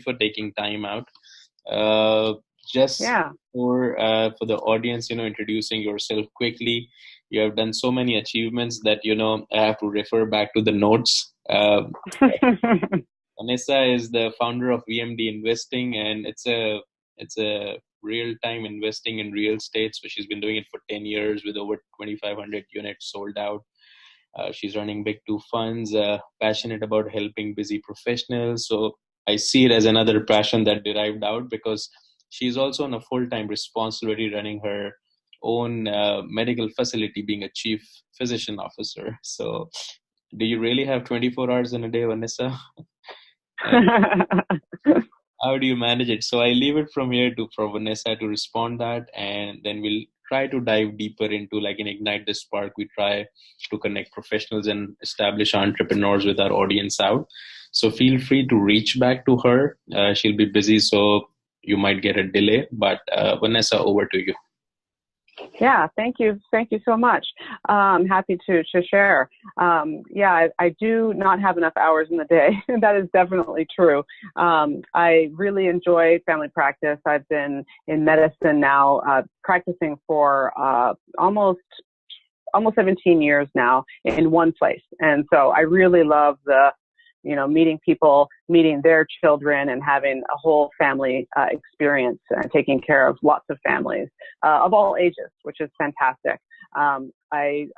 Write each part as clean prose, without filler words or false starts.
for taking time out. Uh, just Yeah. for the audience, introducing yourself quickly. You have done so many achievements that, I have to refer back to the notes. Vanessa is the founder of VMD Investing, and it's a real-time investing in real estate. So she's been doing it for 10 years with over 2,500 units sold out. She's running big two funds, passionate about helping busy professionals. So I see it as another passion that derived out because she's also on a full-time responsibility running her own medical facility, being a chief physician officer. So do you really have 24 hours in a day, Vanessa? And how do you manage it? So I leave it from here for Vanessa to respond that, and then we'll try to dive deeper into, like, in Ignite the Spark. We try to connect professionals and establish entrepreneurs with our audience out. So feel free to reach back to her. She'll be busy, so you might get a delay. But Vanessa, over to you. Yeah, thank you. Thank you so much. I'm happy to share. I do not have enough hours in the day. That is definitely true. I really enjoy family practice. I've been in medicine now, practicing for almost 17 years now in one place. And so I really love meeting people, meeting their children, and having a whole family experience, and taking care of lots of families of all ages, which is fantastic. I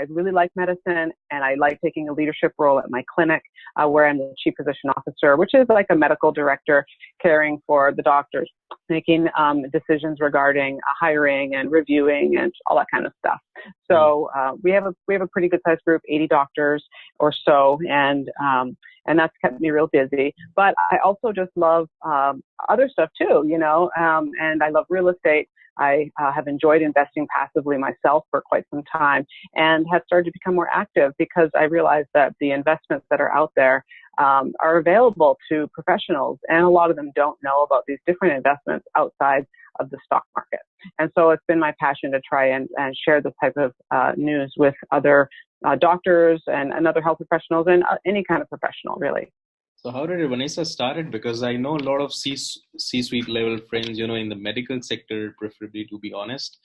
really like medicine, and I like taking a leadership role at my clinic, where I'm the chief physician officer, which is like a medical director, caring for the doctors, making decisions regarding hiring and reviewing and all that kind of stuff. So we have a pretty good sized group, 80 doctors or so, and that's kept me real busy. But I also just love other stuff too, and I love real estate. I have enjoyed investing passively myself for quite some time, and have started to become more active because I realized that the investments that are out there are available to professionals, and a lot of them don't know about these different investments outside of the stock market. And so it's been my passion to try and share this type of news with other doctors and other health professionals, and any kind of professional, really. So how did Vanessa started? Because I know a lot of C-suite level friends, in the medical sector, preferably, to be honest.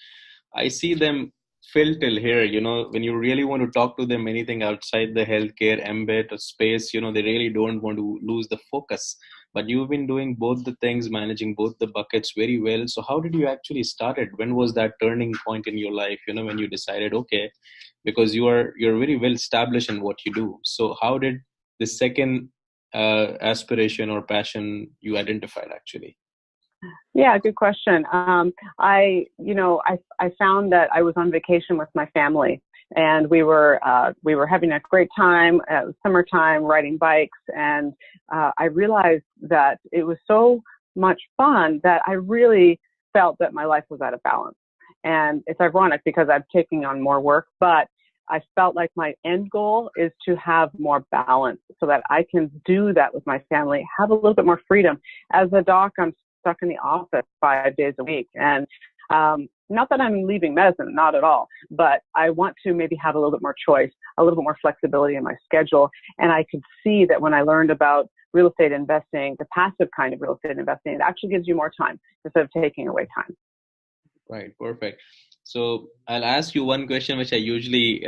I see them fill till here, when you really want to talk to them anything outside the healthcare ambit or space, they really don't want to lose the focus. But you've been doing both the things, managing both the buckets very well. So how did you actually start it? When was that turning point in your life, when you decided, okay, because you're very well established in what you do. So how did the second aspiration or passion you identified actually? Yeah, good question. I found that I was on vacation with my family, and we were having a great time. It was summertime, riding bikes, and I realized that it was so much fun that I really felt that my life was out of balance. And it's ironic because I'm taking on more work, but I felt like my end goal is to have more balance so that I can do that with my family, have a little bit more freedom. As a doc, I'm stuck in the office 5 days a week. And not that I'm leaving medicine, not at all, but I want to maybe have a little bit more choice, a little bit more flexibility in my schedule. And I could see that when I learned about real estate investing, the passive kind of real estate investing, it actually gives you more time instead of taking away time. Right, perfect. So I'll ask you one question, which I usually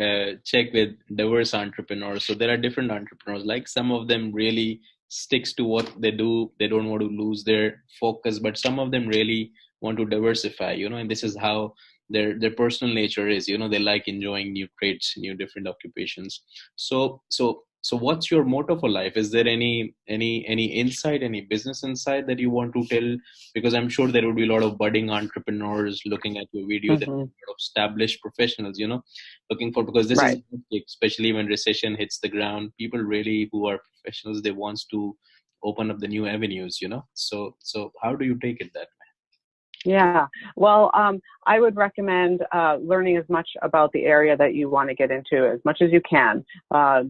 check with diverse entrepreneurs. So there are different entrepreneurs, like some of them really sticks to what they do. They don't want to lose their focus, but some of them really want to diversify, and this is how their personal nature is, they like enjoying new trades, new different occupations. So what's your motto for life? Is there any insight, any business insight that you want to tell? Because I'm sure there will be a lot of budding entrepreneurs looking at your video, that a lot of established professionals, looking for, because this is, especially when recession hits the ground, people really who are professionals, they want to open up the new avenues, So how do you take it that way? Yeah, well, I would recommend learning as much about the area that you want to get into as much as you can.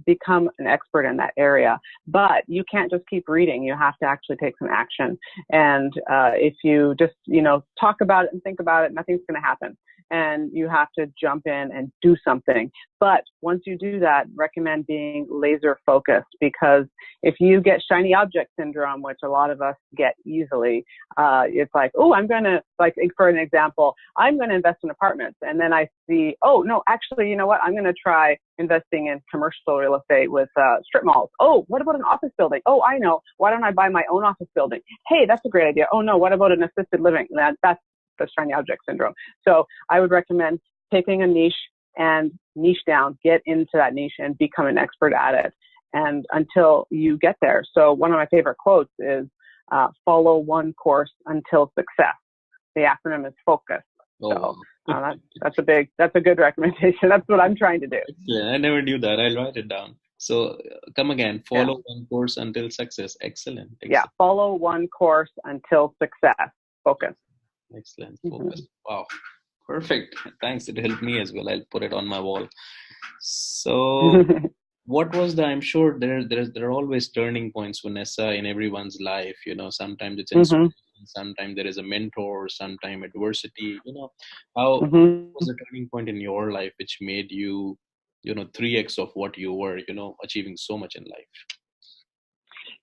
Become an expert in that area, but you can't just keep reading. You have to actually take some action. And if you just, talk about it and think about it, nothing's going to happen. and you have to jump in and do something. But once you do that, recommend being laser focused, because if you get shiny object syndrome, which a lot of us get easily, it's like, oh, I'm going to, like, for an example, I'm going to invest in apartments. And then I see, oh, no, actually, you know what? I'm going to try investing in commercial real estate with strip malls. Oh, what about an office building? Oh, I know. Why don't I buy my own office building? Hey, that's a great idea. Oh, no, what about an assisted living? That's the shiny object syndrome. So I would recommend taking a niche and niche down, get into that niche and become an expert at it. And until you get there. So one of my favorite quotes is, follow one course until success. The acronym is FOCUS. So that's a good recommendation. That's what I'm trying to do. Excellent. I never knew that. I'll write it down. So come again, follow one course until success. Excellent. Yeah, follow one course until success. Focus. Excellent. Focus. Wow. Perfect. Thanks. It helped me as well. I'll put it on my wall. So what was I'm sure there are always turning points, Vanessa, in everyone's life. Sometimes it's inspiration, sometimes there is a mentor, sometimes adversity. How was the turning point in your life which made you, 3x of what you were, achieving so much in life?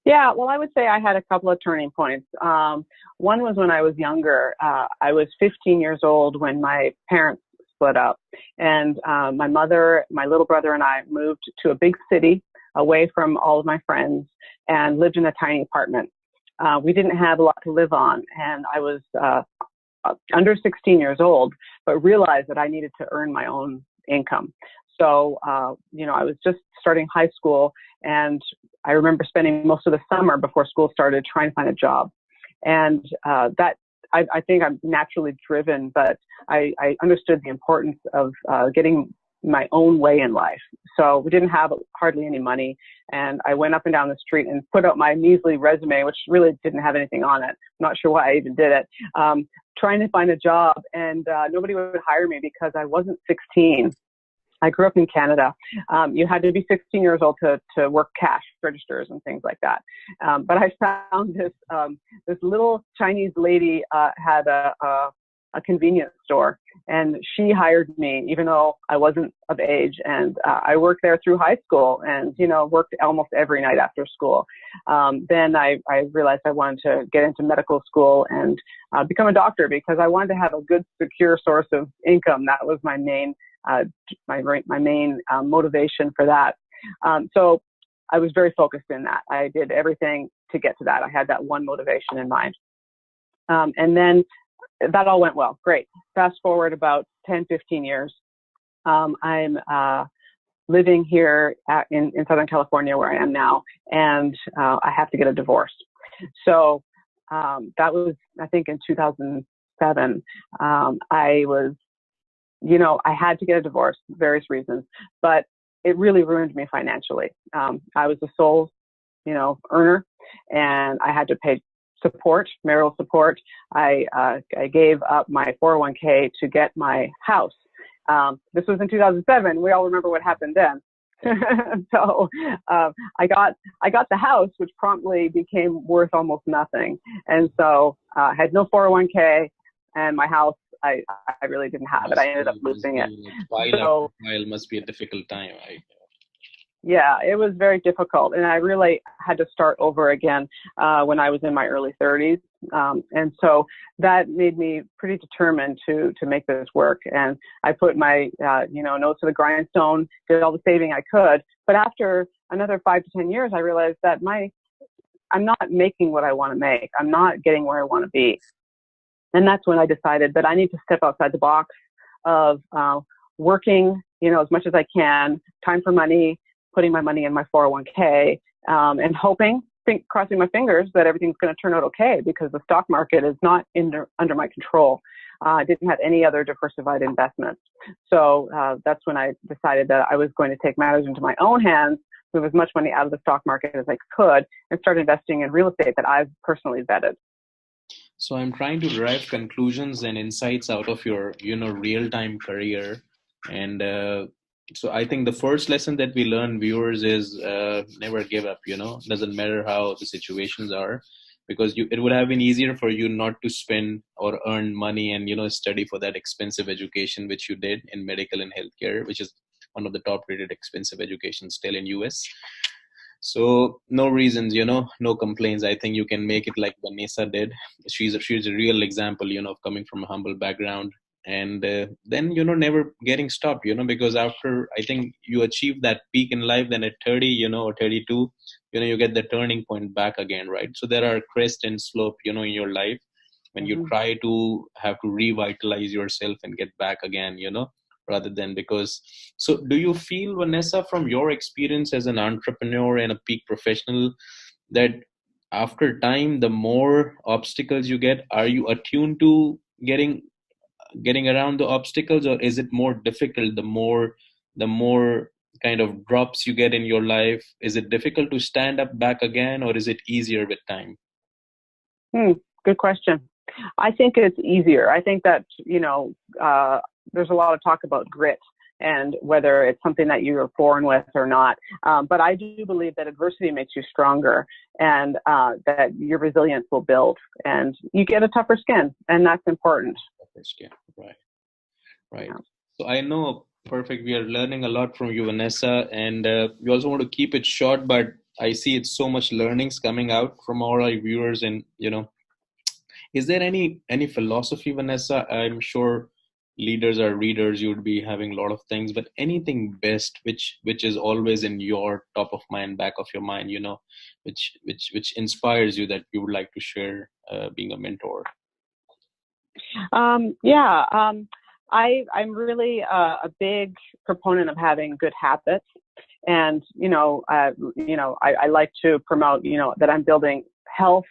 Yeah, well, I would say I had a couple of turning points. One was when I was younger. I was 15 years old when my parents split up, and my mother, my little brother, and I moved to a big city away from all of my friends and lived in a tiny apartment. We didn't have a lot to live on, and I was under 16 years old, but realized that I needed to earn my own income. So, I was just starting high school, and I remember spending most of the summer before school started trying to find a job. And I think I'm naturally driven, but I understood the importance of getting my own way in life. So we didn't have hardly any money, and I went up and down the street and put up my measly resume, which really didn't have anything on it. I'm not sure why I even did it. Trying to find a job, and nobody would hire me because I wasn't 16. I grew up in Canada. You had to be 16 years old to work cash registers and things like that. But I found this little Chinese lady had a convenience store, and she hired me even though I wasn't of age. And I worked there through high school, and worked almost every night after school. Then I realized I wanted to get into medical school and become a doctor, because I wanted to have a good, secure source of income. That was my main motivation for that. So I was very focused in that. I did everything to get to that. I had that one motivation in mind. And then that all went well. Great. Fast forward about 10, 15 years. I'm living here in Southern California, where I am now, and I have to get a divorce. So that was, I think, in 2007. I had to get a divorce for various reasons, but it really ruined me financially. I was the sole, earner, and I had to pay support, marital support. I gave up my 401k to get my house. This was in 2007. We all remember what happened then. So I got the house, which promptly became worth almost nothing. And so I had no 401k, and my house, I really didn't have it. I ended up losing it. Trial must be a difficult time. Yeah, it was very difficult. And I really had to start over again when I was in my early 30s. And so that made me pretty determined to make this work. And I put my, nose to the grindstone, did all the saving I could. But after another 5 to 10 years, I realized that I'm not making what I want to make. I'm not getting where I want to be. And that's when I decided that I need to step outside the box of working, as much as I can, time for money, putting my money in my 401k, and crossing my fingers that everything's going to turn out okay, because the stock market is not under my control. I didn't have any other diversified investments. So that's when I decided that I was going to take matters into my own hands, move as much money out of the stock market as I could, and start investing in real estate that I've personally vetted. So I'm trying to derive conclusions and insights out of your, real-time career. And so I think the first lesson that we learn, viewers, is never give up, doesn't matter how the situations are. because it would have been easier for you not to spend or earn money and, study for that expensive education, which you did in medical and healthcare, which is one of the top rated expensive education still in US. So no reasons, no complaints. I think you can make it like Vanessa did. She's a real example, of coming from a humble background, and then, never getting stopped, because after, I think, you achieve that peak in life, then at 30, or 32, you get the turning point back again, right? So there are crest and slope, in your life when you try to have to revitalize yourself and get back again, rather than because. So do you feel, Vanessa, from your experience as an entrepreneur and a peak professional, that after time, the more obstacles you get, are you attuned to getting around the obstacles, or is it more difficult the more kind of drops you get in your life? Is it difficult to stand up back again, or is it easier with time? Good question. I think it's easier. I think that, there's a lot of talk about grit and whether it's something that you were born with or not. But I do believe that adversity makes you stronger, and that your resilience will build, and you get a tougher skin, and that's important. Tougher skin, right. Yeah. So I know, perfect. We are learning a lot from you, Vanessa, and we also want to keep it short, but I see it's so much learnings coming out from all our viewers, and is there any philosophy, Vanessa? I'm sure leaders are readers. You would be having a lot of things, but anything best which is always in your top of mind, back of your mind, which inspires you, that you would like to share, being a mentor? I'm really a big proponent of having good habits, and I like to promote that I'm building health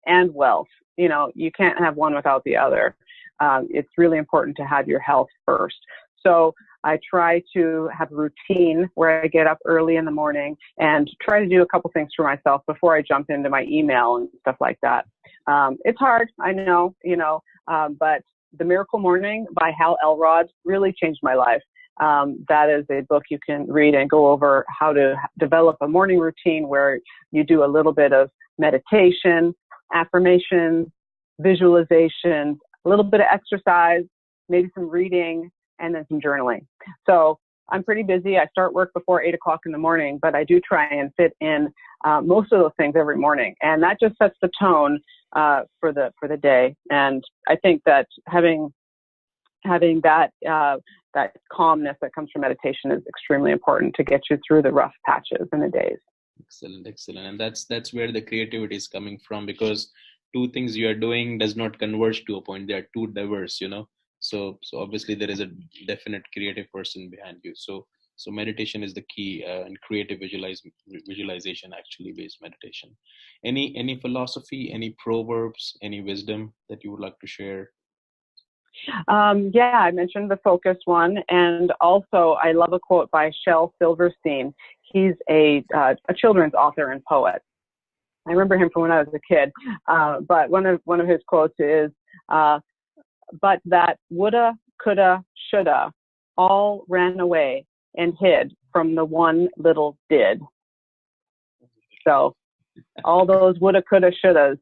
and wealth. You can't have one without the other. It's really important to have your health first. So I try to have a routine where I get up early in the morning and try to do a couple things for myself before I jump into my email and stuff like that. It's hard, I know, but The Miracle Morning by Hal Elrod really changed my life. That is a book you can read and go over how to develop a morning routine where you do a little bit of meditation, affirmations, visualization, a little bit of exercise, maybe some reading, and then some journaling. So I'm pretty busy. I start work before 8 o'clock in the morning, but I do try and fit in most of those things every morning. And that just sets the tone for the day. And I think that having that calmness that comes from meditation is extremely important to get you through the rough patches in the days. Excellent. And that's where the creativity is coming from, because two things you are doing does not converge to a point. They are too diverse, So obviously there is a definite creative person behind you. So meditation is the key, and creative visualization, actually, based meditation. Any philosophy, any proverbs, any wisdom that you would like to share? I mentioned the focus one, and also I love a quote by Shel Silverstein. He's a children's author and poet. I remember him from when I was a kid, but one of his quotes is, "But that woulda, coulda, shoulda, all ran away and hid from the one little did." So all those woulda, coulda, shouldas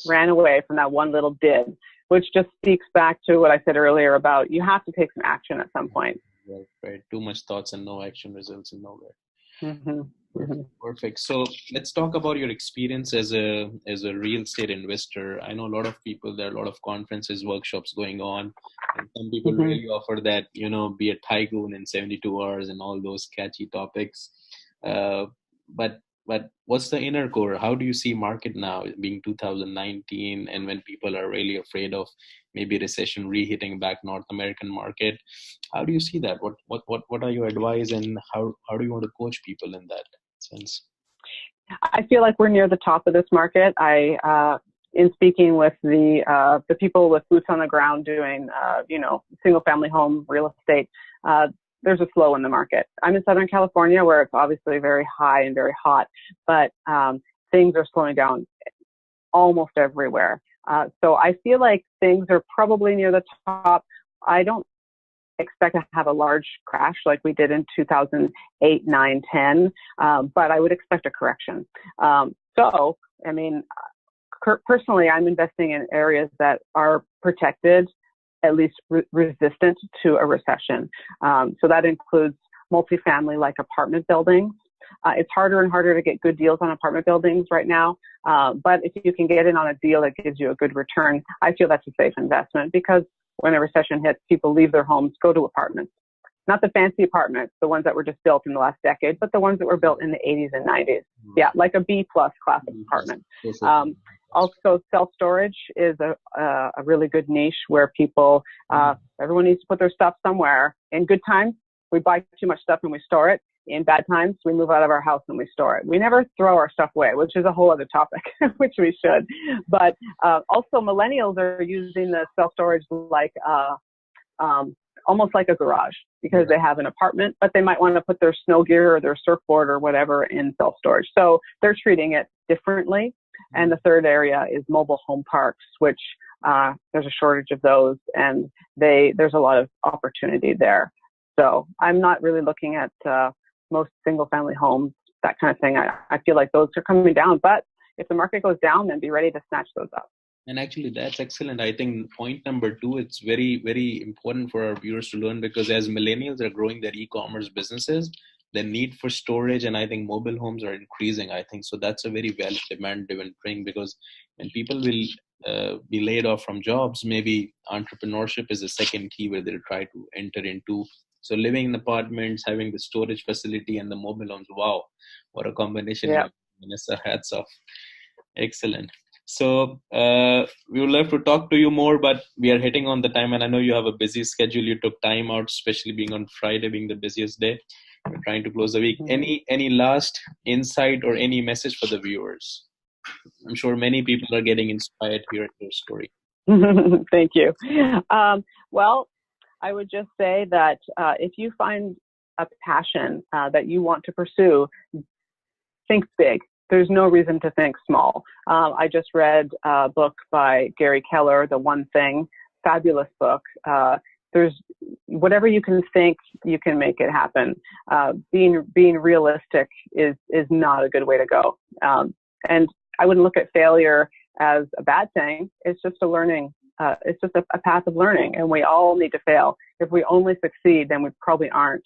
ran away from that one little did, which just speaks back to what I said earlier about you have to take some action at some point. Right. Too much thoughts and no action results in nowhere. Mm-hmm. Perfect. So let's talk about your experience as a real estate investor. I know a lot of people, there are a lot of conferences, workshops going on, and some people really offer that, be a tycoon in 72 hours and all those catchy topics. But what's the inner core? How do you see market now, being 2019, and when people are really afraid of maybe recession re-hitting back North American market? How do you see that? What are your advice, and how do you want to coach people in that sense? I feel like we're near the top of this market. In speaking with the people with boots on the ground doing, single family home real estate, there's a flow in the market. I'm in Southern California, where it's obviously very high and very hot, but things are slowing down almost everywhere. So I feel like things are probably near the top. I don't expect to have a large crash like we did in 2008, 9, 10, but I would expect a correction. personally, I'm investing in areas that are protected, at least resistant to a recession. So that includes multifamily, like apartment buildings. It's harder and harder to get good deals on apartment buildings right now. But if you can get in on a deal that gives you a good return, I feel that's a safe investment, because when a recession hits, people leave their homes, go to apartments. Not the fancy apartments, the ones that were just built in the last decade, but the ones that were built in the 80s and 90s. Yeah, like a B+ class apartment. Also, self-storage is a really good niche where people, everyone needs to put their stuff somewhere. In good times, we buy too much stuff and we store it. In bad times, we move out of our house and we store it. We never throw our stuff away, which is a whole other topic, which we should. But also, millennials are using the self-storage like almost like a garage, because they have an apartment, but they might want to put their snow gear or their surfboard or whatever in self-storage. So they're treating it differently. And the third area is mobile home parks, which there's a shortage of those, and there's a lot of opportunity there. So I'm not really looking at most single-family homes, that kind of thing. I feel like those are coming down, but if the market goes down, then be ready to snatch those up. And actually, that's excellent. I think point number 2, it's very, very important for our viewers to learn, because as millennials are growing their e-commerce businesses, the need for storage and I think mobile homes are increasing. I think so. That's a very well demand-driven thing, because when people will be laid off from jobs, maybe entrepreneurship is the second key where they'll try to enter into. So living in apartments, having the storage facility and the mobile homes, wow, what a combination. Yeah. Vanessa, hats off. Excellent. So we would love to talk to you more, but we are hitting on the time, and I know you have a busy schedule. You took time out, especially being on Friday, being the busiest day. We're trying to close the week. Any last insight or any message for the viewers? I'm sure many people are getting inspired hearing your story. Thank you. Well, I would just say that if you find a passion that you want to pursue, think big. There's no reason to think small. I just read a book by Gary Keller, The One Thing, fabulous book. There's whatever you can think, you can make it happen. Being realistic is not a good way to go. And I wouldn't look at failure as a bad thing. It's just a learning. It's just a path of learning, and we all need to fail. If we only succeed, then we probably aren't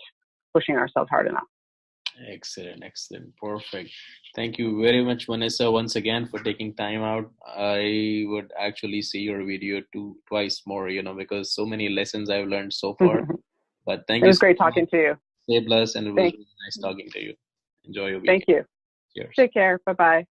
pushing ourselves hard enough. Excellent. Perfect. Thank you very much, Vanessa, once again for taking time out. I would actually see your video twice more, because so many lessons I've learned so far. But thank you. It was great talking to you. Stay blessed, and it was really nice talking to you. Enjoy your weekend. Thank you. Cheers. Take care. Bye-bye.